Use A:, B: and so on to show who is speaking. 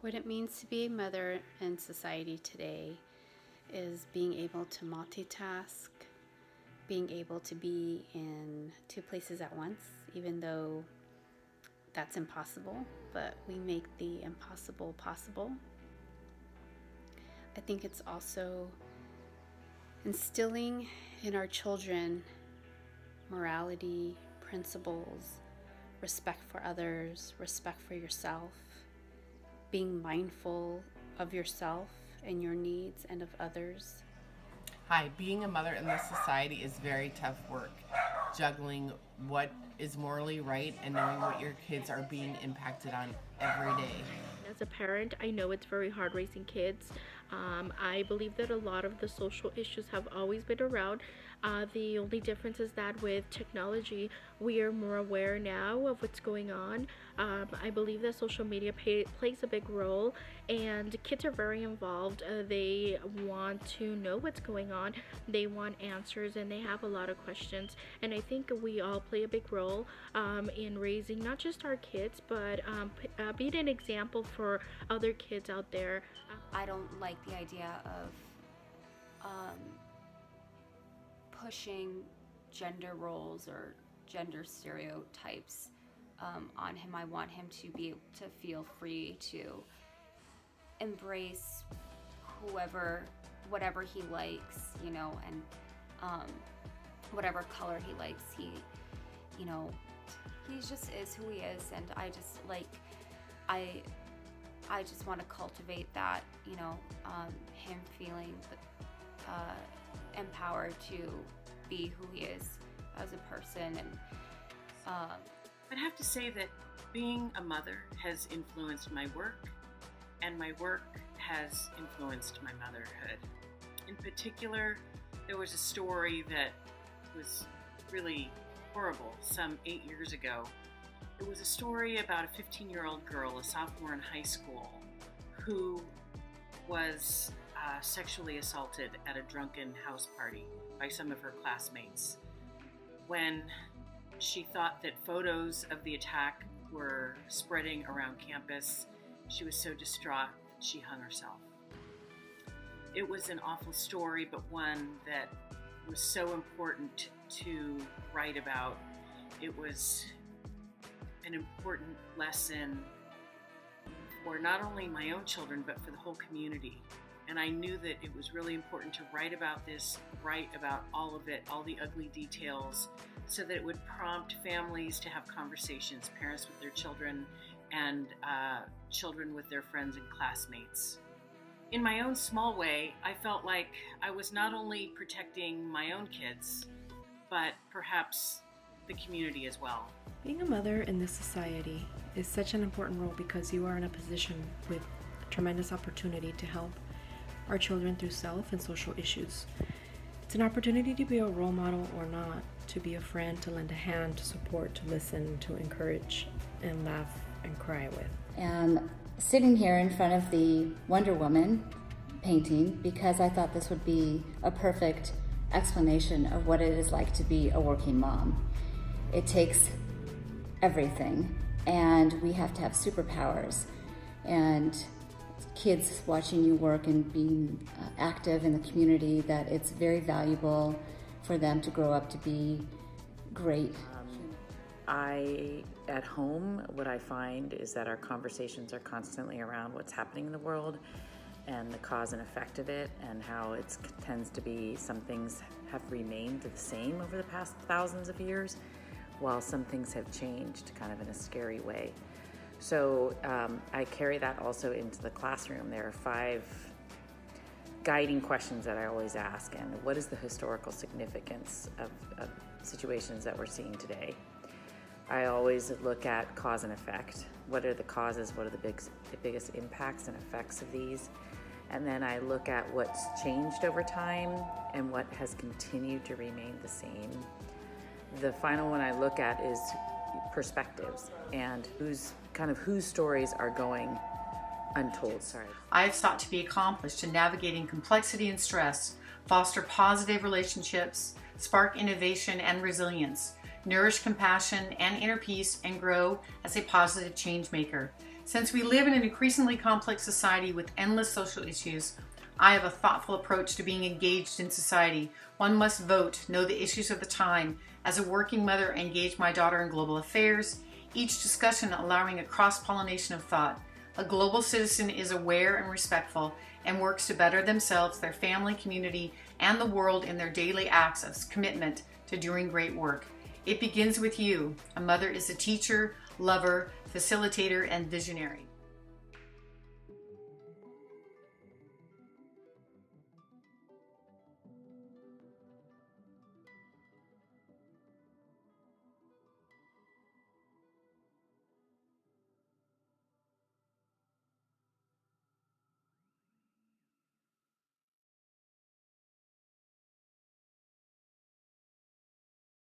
A: What it means to be a mother in society today is being able to multitask, being able to be in two places at once, even though that's impossible, but we make the impossible possible. I think it's also instilling in our children morality, principles, respect for others, respect for yourself, being mindful of yourself and your needs and of others.
B: Hi, being a mother in this society is very tough work. Juggling what is morally right and knowing what your kids are being impacted on every day.
C: As a parent, I know it's very hard raising kids. I believe that a lot of the social issues have always been around. The only difference is that with technology, we are more aware now of what's going on. I believe that social media plays a big role, and kids are very involved. They want to know what's going on, they want answers, and they have a lot of questions. And I think we all play a big role in raising not just our kids, but being an example for other kids out there.
D: I don't like the idea of pushing gender roles or gender stereotypes on him. I want him to be able to feel free to embrace whatever he likes, and whatever color he likes. He just is who he is, and I just want to cultivate that, him feeling empowered to be who he is as a person. And
E: I'd have to say that being a mother has influenced my work, and my work has influenced my motherhood. In particular, there was a story that was really horrible some 8 years ago. It was a story about a 15-year-old girl, a sophomore in high school, who was sexually assaulted at a drunken house party by some of her classmates. When she thought that photos of the attack were spreading around campus, she was so distraught that she hung herself. It was an awful story, but one that was so important to write about. It was an important lesson for not only my own children, but for the whole community. And I knew that it was really important to write about this, write about all of it, all the ugly details, so that it would prompt families to have conversations, parents with their children, and children with their friends and classmates. In my own small way, I felt like I was not only protecting my own kids, but perhaps the community as well.
F: Being a mother in this society is such an important role because you are in a position with tremendous opportunity to help our children through self and social issues. It's an opportunity to be a role model or not, to be a friend, to lend a hand, to support, to listen, to encourage, and laugh and cry with.
G: And sitting here in front of the Wonder Woman painting because I thought this would be a perfect explanation of what it is like to be a working mom. It takes everything, and we have to have superpowers. And kids watching you work and being active in the community, that it's very valuable for them to grow up to be great.
H: At home, what I find is that our conversations are constantly around what's happening in the world and the cause and effect of it, and how it tends to be some things have remained the same over the past thousands of years, while some things have changed kind of in a scary way. So I carry that also into the classroom. There are 5 guiding questions that I always ask, and what is the historical significance of situations that we're seeing today? I always look at cause and effect. What are the causes? What are the biggest impacts and effects of these? And then I look at what's changed over time and what has continued to remain the same. The final one I look at is perspectives and whose stories are going untold.
I: I've sought to be accomplished in navigating complexity and stress, foster positive relationships, spark innovation and resilience, nourish compassion and inner peace, and grow as a positive change maker. Since we live in an increasingly complex society with endless social issues, I have a thoughtful approach to being engaged in society. One must vote, know the issues of the time. As a working mother, I engage my daughter in global affairs, each discussion allowing a cross-pollination of thought. A global citizen is aware and respectful and works to better themselves, their family, community, and the world in their daily acts of commitment to doing great work. It begins with you. A mother is a teacher, lover, facilitator, and visionary.